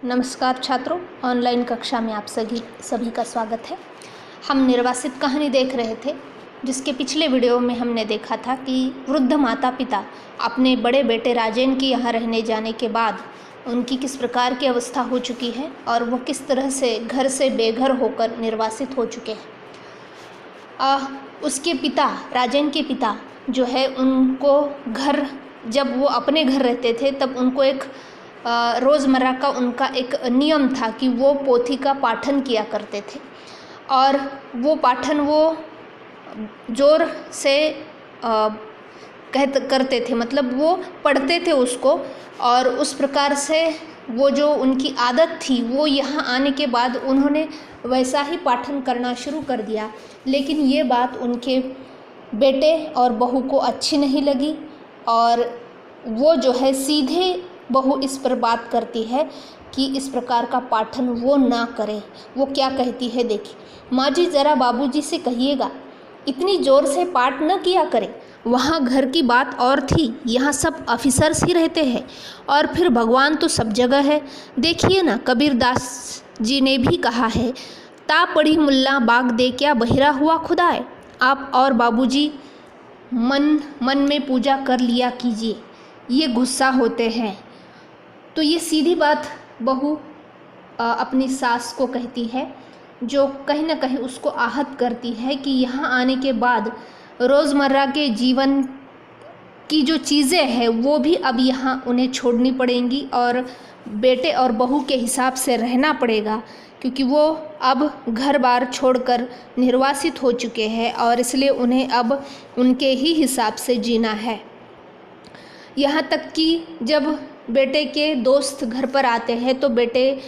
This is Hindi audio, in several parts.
नमस्कार छात्रों, ऑनलाइन कक्षा में आप सभी का स्वागत है। हम निर्वासित कहानी देख रहे थे, जिसके पिछले वीडियो में हमने देखा था कि वृद्ध माता पिता अपने बड़े बेटे राजेन के यहाँ रहने जाने के बाद उनकी किस प्रकार की अवस्था हो चुकी है और वो किस तरह से घर से बेघर होकर निर्वासित हो चुके हैं। उसके पिता, राजेन के पिता जो है, उनको घर, जब वो अपने घर रहते थे तब उनको एक रोज़मर्रा का उनका एक नियम था कि वो पोथी का पाठन किया करते थे और वो पाठन वो ज़ोर से करते थे, मतलब वो पढ़ते थे उसको। और उस प्रकार से वो जो उनकी आदत थी वो यहाँ आने के बाद उन्होंने वैसा ही पाठन करना शुरू कर दिया। लेकिन ये बात उनके बेटे और बहू को अच्छी नहीं लगी और वो जो है सीधे बहू इस पर बात करती है कि इस प्रकार का पाठन वो ना करे। वो क्या कहती है देखिए, माँ जी ज़रा बाबूजी से कहिएगा इतनी ज़ोर से पाठ न किया करें। वहाँ घर की बात और थी, यहाँ सब ऑफिसर्स ही रहते हैं और फिर भगवान तो सब जगह है। देखिए ना, कबीरदास जी ने भी कहा है, ता पढ़ी मुल्ला बाग दे क्या बहिरा हुआ खुदाए। आप और बाबूजी मन में पूजा कर लिया कीजिए, ये गुस्सा होते हैं। तो ये सीधी बात बहू अपनी सास को कहती है, जो कहीं ना कहीं उसको आहत करती है कि यहाँ आने के बाद रोज़मर्रा के जीवन की जो चीज़ें हैं वो भी अब यहाँ उन्हें छोड़नी पड़ेंगी और बेटे और बहू के हिसाब से रहना पड़ेगा, क्योंकि वो अब घर बार छोड़कर निर्वासित हो चुके हैं और इसलिए उन्हें अब उनके ही हिसाब से जीना है। यहाँ तक कि जब बेटे के दोस्त घर पर आते हैं तो बेटे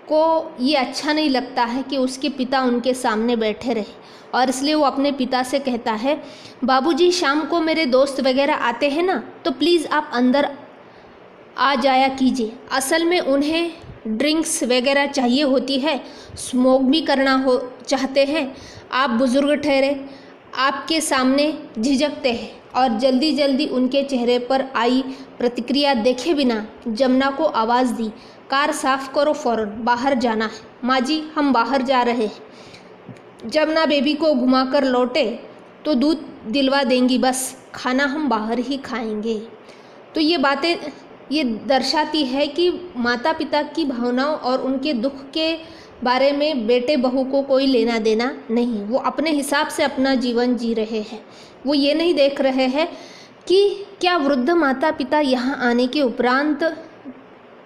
को ये अच्छा नहीं लगता है कि उसके पिता उनके सामने बैठे रहे और इसलिए वो अपने पिता से कहता है, बाबूजी शाम को मेरे दोस्त वगैरह आते हैं ना, तो प्लीज़ आप अंदर आ जाया कीजिए। असल में उन्हें ड्रिंक्स वगैरह चाहिए होती है, स्मोक भी करना हो चाहते हैं। आप बुज़ुर्ग ठहरे, आपके सामने झिझकते हैं और जल्दी जल्दी उनके चेहरे पर आई प्रतिक्रिया देखे बिना जमुना को आवाज़ दी, कार साफ करो, फ़ौरन बाहर जाना है। माँ जी हम बाहर जा रहे हैं। जमुना बेबी को घुमाकर लौटे तो दूध दिलवा देंगी, बस खाना हम बाहर ही खाएंगे। तो ये बातें ये दर्शाती है कि माता पिता की भावनाओं और उनके दुख के बारे में बेटे बहू को कोई लेना देना नहीं। वो अपने हिसाब से अपना जीवन जी रहे हैं। वो ये नहीं देख रहे हैं कि क्या वृद्ध माता पिता यहाँ आने के उपरांत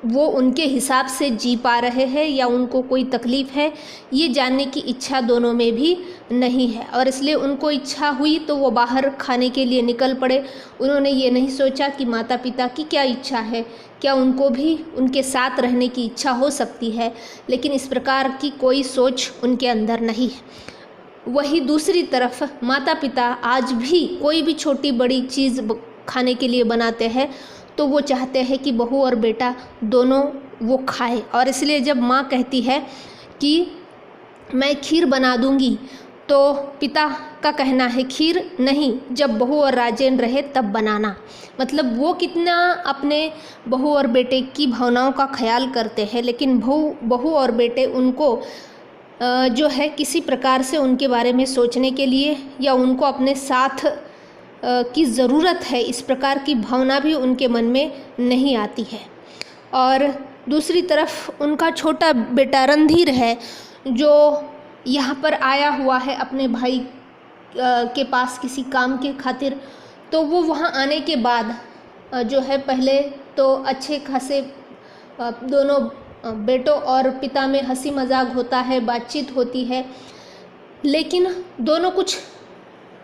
वो उनके हिसाब से जी पा रहे हैं या उनको कोई तकलीफ़ है। ये जानने की इच्छा दोनों में भी नहीं है और इसलिए उनको इच्छा हुई तो वो बाहर खाने के लिए निकल पड़े। उन्होंने ये नहीं सोचा कि माता पिता की क्या इच्छा है, क्या उनको भी उनके साथ रहने की इच्छा हो सकती है, लेकिन इस प्रकार की कोई सोच उनके अंदर नहीं है। वही दूसरी तरफ माता पिता आज भी कोई भी छोटी बड़ी चीज़ खाने के लिए बनाते हैं तो वो चाहते हैं कि बहू और बेटा दोनों वो खाए और इसलिए जब माँ कहती है कि मैं खीर बना दूँगी तो पिता का कहना है खीर नहीं, जब बहू और राजेन रहे तब बनाना। मतलब वो कितना अपने बहू और बेटे की भावनाओं का ख्याल करते हैं, लेकिन बहू और बेटे उनको जो है किसी प्रकार से उनके बारे में सोचने के लिए या उनको अपने साथ की ज़रूरत है, इस प्रकार की भावना भी उनके मन में नहीं आती है। और दूसरी तरफ उनका छोटा बेटा रणधीर है, जो यहाँ पर आया हुआ है अपने भाई के पास किसी काम के खातिर। तो वो वहाँ आने के बाद जो है पहले तो अच्छे खासे दोनों बेटों और पिता में हंसी मजाक होता है, बातचीत होती है, लेकिन दोनों कुछ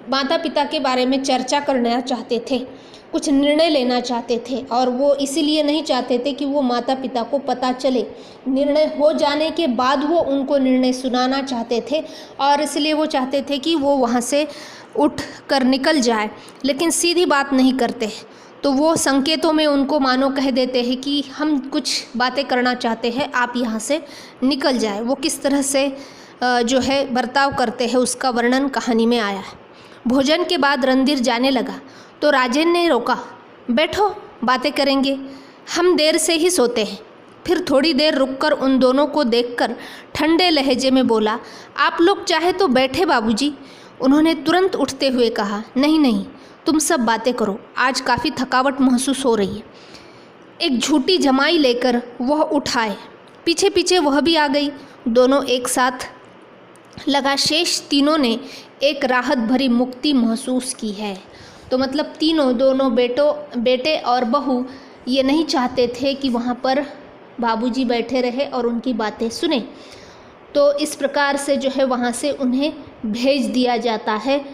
माता पिता के बारे में चर्चा करना चाहते थे, कुछ निर्णय लेना चाहते थे और वो इसीलिए नहीं चाहते थे कि वो माता पिता को पता चले। निर्णय हो जाने के बाद वो उनको निर्णय सुनाना चाहते थे और इसलिए वो चाहते थे कि वो वहाँ से उठ कर निकल जाए, लेकिन सीधी बात नहीं करते। तो वो संकेतों में उनको मानो कह देते हैं कि हम कुछ बातें करना चाहते हैं, आप यहाँ से निकल जाए। वो किस तरह से जो है बर्ताव करते हैं उसका वर्णन कहानी में आया है। भोजन के बाद रणधीर जाने लगा तो राजेन ने रोका, बैठो बातें करेंगे, हम देर से ही सोते हैं। फिर थोड़ी देर रुककर उन दोनों को देखकर ठंडे लहजे में बोला, आप लोग चाहे तो बैठे बाबूजी। उन्होंने तुरंत उठते हुए कहा, नहीं नहीं, तुम सब बातें करो, आज काफ़ी थकावट महसूस हो रही है। एक झूठी जमाई लेकर वह उठ आए। पीछे पीछे वह भी आ गई। दोनों एक साथ लगा शेष तीनों ने एक राहत भरी मुक्ति महसूस की है। तो मतलब तीनों, दोनों बेटे और बहू ये नहीं चाहते थे कि वहाँ पर बाबूजी बैठे रहे और उनकी बातें सुने। तो इस प्रकार से जो है वहाँ से उन्हें भेज दिया जाता है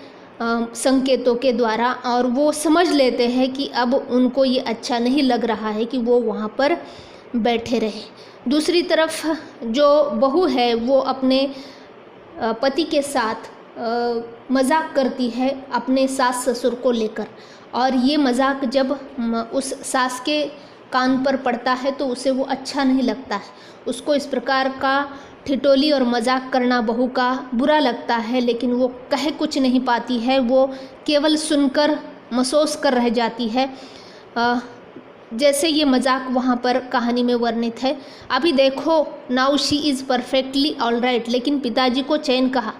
संकेतों के द्वारा, और वो समझ लेते हैं कि अब उनको ये अच्छा नहीं लग रहा है कि वो वहाँ पर बैठे रहे। दूसरी तरफ जो बहू है वो अपने पति के साथ मजाक करती है अपने सास ससुर को लेकर, और ये मजाक जब उस सास के कान पर पड़ता है तो उसे वो अच्छा नहीं लगता है। उसको इस प्रकार का ठिठोली और मजाक करना बहू का बुरा लगता है, लेकिन वो कह कुछ नहीं पाती है, वो केवल सुनकर महसूस कर रह जाती है। जैसे ये मजाक वहाँ पर कहानी में वर्णित है। अभी देखो, now she is perfectly all right. लेकिन पिताजी को चैन कहा,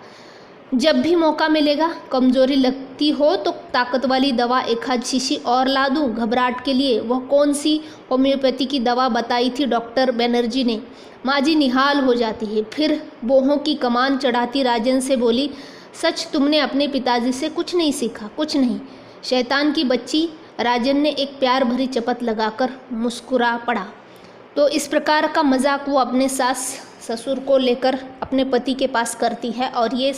जब भी मौका मिलेगा, कमज़ोरी लगती हो तो ताकत वाली दवा एक आध शीशी और ला दूँ घबराहट के लिए। वह कौन सी होम्योपैथी की दवा बताई थी डॉक्टर बनर्जी ने? माँ जी निहाल हो जाती है। फिर बोहों की कमान चढ़ाती राजन से बोली, सच तुमने अपने पिताजी से कुछ नहीं सीखा? कुछ नहीं, शैतान की बच्ची। राजन ने एक प्यार भरी चपत लगाकर मुस्कुरा पड़ा। तो इस प्रकार का मजाक वो अपने सास ससुर को लेकर अपने पति के पास करती है, और ये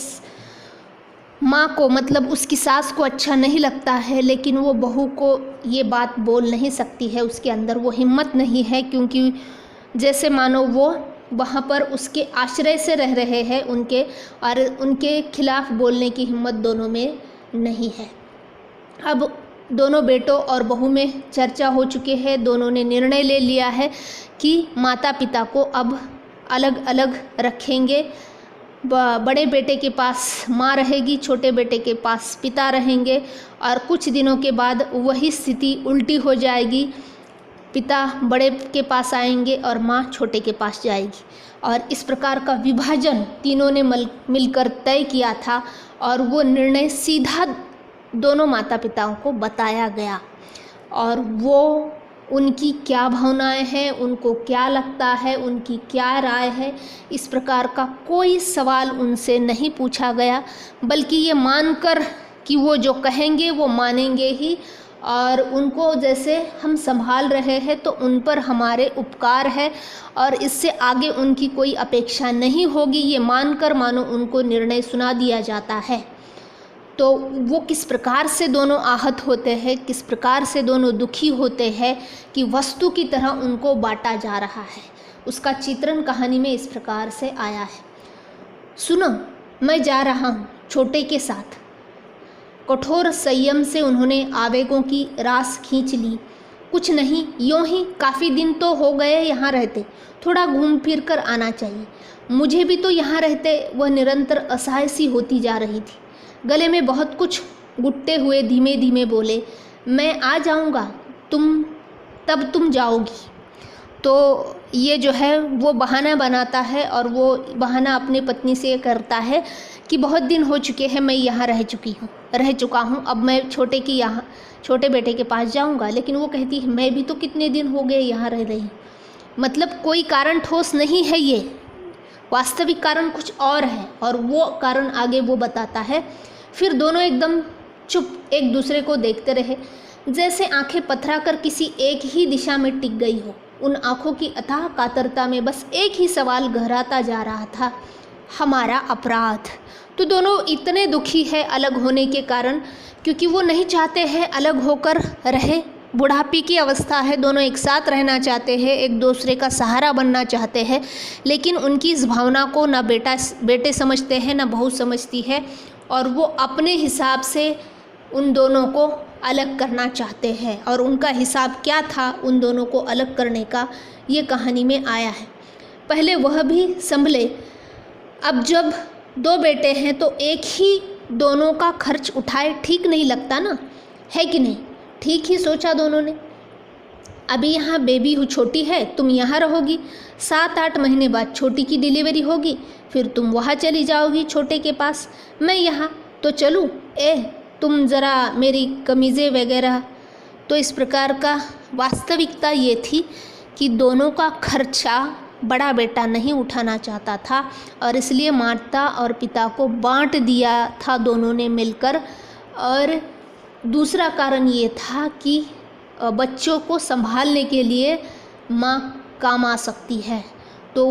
माँ को, मतलब उसकी सास को अच्छा नहीं लगता है, लेकिन वो बहू को ये बात बोल नहीं सकती है। उसके अंदर वो हिम्मत नहीं है, क्योंकि जैसे मानो वो वहाँ पर उसके आश्रय से रह रहे हैं उनके, और उनके खिलाफ बोलने की हिम्मत दोनों में नहीं है। अब दोनों बेटों और बहू में चर्चा हो चुके हैं। दोनों ने निर्णय ले लिया है कि माता पिता को अब अलग अलग रखेंगे। बड़े बेटे के पास माँ रहेगी, छोटे बेटे के पास पिता रहेंगे, और कुछ दिनों के बाद वही स्थिति उल्टी हो जाएगी। पिता बड़े के पास आएंगे और माँ छोटे के पास जाएगी। और इस प्रकार का विभाजन तीनों ने मिलकर तय किया था, और वो निर्णय सीधा दोनों माता पिताओं को बताया गया। और वो उनकी क्या भावनाएं हैं, उनको क्या लगता है, उनकी क्या राय है, इस प्रकार का कोई सवाल उनसे नहीं पूछा गया, बल्कि ये मानकर कि वो जो कहेंगे वो मानेंगे ही, और उनको जैसे हम संभाल रहे हैं तो उन पर हमारे उपकार है, और इससे आगे उनकी कोई अपेक्षा नहीं होगी, ये मानकर मानो उनको निर्णय सुना दिया जाता है। तो वो किस प्रकार से दोनों आहत होते हैं, किस प्रकार से दोनों दुखी होते हैं कि वस्तु की तरह उनको बांटा जा रहा है, उसका चित्रण कहानी में इस प्रकार से आया है। सुनो, मैं जा रहा हूँ छोटे के साथ। कठोर संयम से उन्होंने आवेगों की रास खींच ली। कुछ नहीं, यूँ ही काफ़ी दिन तो हो गए यहाँ रहते, थोड़ा घूम फिर कर आना चाहिए। मुझे भी तो यहाँ रहते वह निरंतर असहाय सी होती जा रही थी। गले में बहुत कुछ घुटते हुए धीमे धीमे बोले, मैं आ जाऊँगा, तब तुम जाओगी। तो ये जो है वो बहाना बनाता है, और वो बहाना अपनी पत्नी से करता है कि बहुत दिन हो चुके हैं मैं यहाँ रह चुका हूँ, अब मैं छोटे बेटे के पास जाऊँगा। लेकिन वो कहती है, मैं भी तो कितने दिन हो गए यहाँ रह रही। मतलब कोई कारण ठोस नहीं है, ये वास्तविक कारण कुछ और है, और वो कारण आगे वो बताता है। फिर दोनों एकदम चुप एक दूसरे को देखते रहे, जैसे आंखें पथरा कर किसी एक ही दिशा में टिक गई हो। उन आंखों की अथाह कातरता में बस एक ही सवाल गहराता जा रहा था, हमारा अपराध। तो दोनों इतने दुखी है अलग होने के कारण, क्योंकि वो नहीं चाहते हैं अलग होकर रहे। बुढ़ापे की अवस्था है, दोनों एक साथ रहना चाहते हैं, एक दूसरे का सहारा बनना चाहते हैं, लेकिन उनकी इस भावना को ना बेटे समझते हैं ना बहू समझती है, और वो अपने हिसाब से उन दोनों को अलग करना चाहते हैं। और उनका हिसाब क्या था उन दोनों को अलग करने का, ये कहानी में आया है। पहले वह भी संभले, अब जब दो बेटे हैं तो एक ही दोनों का खर्च उठाए, ठीक नहीं लगता ना, है कि नहीं? ठीक ही सोचा दोनों ने। अभी यहाँ बेबी हूँ, छोटी है, तुम यहाँ रहोगी, 7-8 महीने बाद छोटी की डिलीवरी होगी, फिर तुम वहाँ चली जाओगी छोटे के पास, मैं यहाँ तो चलूँ, तुम ज़रा मेरी कमीज़ें वगैरह। तो इस प्रकार का वास्तविकता ये थी कि दोनों का खर्चा बड़ा बेटा नहीं उठाना चाहता था और इसलिए माता और पिता को बांट दिया था दोनों ने मिलकर। और दूसरा कारण ये था कि बच्चों को संभालने के लिए माँ काम आ सकती है। तो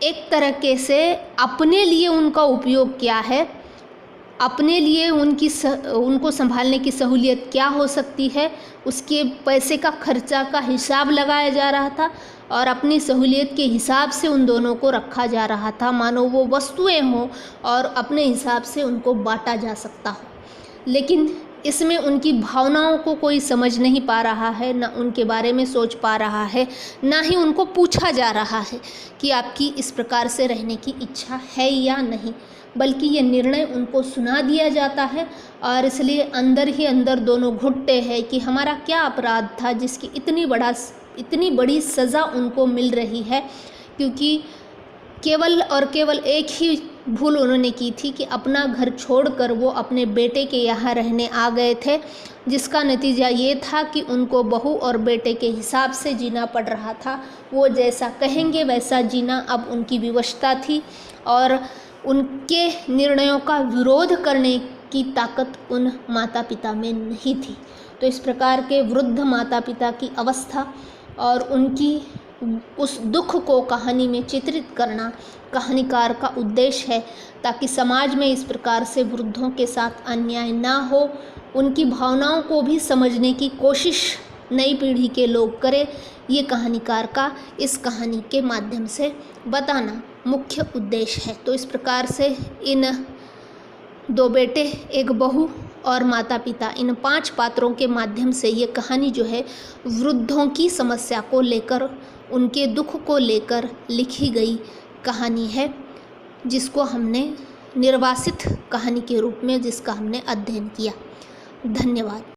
एक तरीके से अपने लिए उनका उपयोग क्या है, अपने लिए उनको संभालने की सहूलियत क्या हो सकती है, उसके पैसे का खर्चा का हिसाब लगाया जा रहा था और अपनी सहूलियत के हिसाब से उन दोनों को रखा जा रहा था, मानो वो वस्तुएं हों और अपने हिसाब से उनको बांटा जा सकता हो। लेकिन इसमें उनकी भावनाओं को कोई समझ नहीं पा रहा है, ना उनके बारे में सोच पा रहा है, ना ही उनको पूछा जा रहा है कि आपकी इस प्रकार से रहने की इच्छा है या नहीं, बल्कि ये निर्णय उनको सुना दिया जाता है और इसलिए अंदर ही अंदर दोनों घुटते हैं कि हमारा क्या अपराध था जिसकी इतनी बड़ी सज़ा उनको मिल रही है। क्योंकि केवल और केवल एक ही भूल उन्होंने की थी कि अपना घर छोड़कर वो अपने बेटे के यहाँ रहने आ गए थे, जिसका नतीजा ये था कि उनको बहू और बेटे के हिसाब से जीना पड़ रहा था। वो जैसा कहेंगे वैसा जीना अब उनकी विवशता थी और उनके निर्णयों का विरोध करने की ताकत उन माता पिता में नहीं थी। तो इस प्रकार के वृद्ध माता पिता की अवस्था और उनकी उस दुख को कहानी में चित्रित करना कहानीकार का उद्देश्य है, ताकि समाज में इस प्रकार से वृद्धों के साथ अन्याय ना हो, उनकी भावनाओं को भी समझने की कोशिश नई पीढ़ी के लोग करें। ये कहानीकार का इस कहानी के माध्यम से बताना मुख्य उद्देश्य है। तो इस प्रकार से इन 2 बेटे, एक बहू और माता पिता, इन 5 पात्रों के माध्यम से ये कहानी जो है वृद्धों की समस्या को लेकर, उनके दुख को लेकर लिखी गई कहानी है, जिसको हमने निर्वासित कहानी के रूप में जिसका हमने अध्ययन किया। धन्यवाद।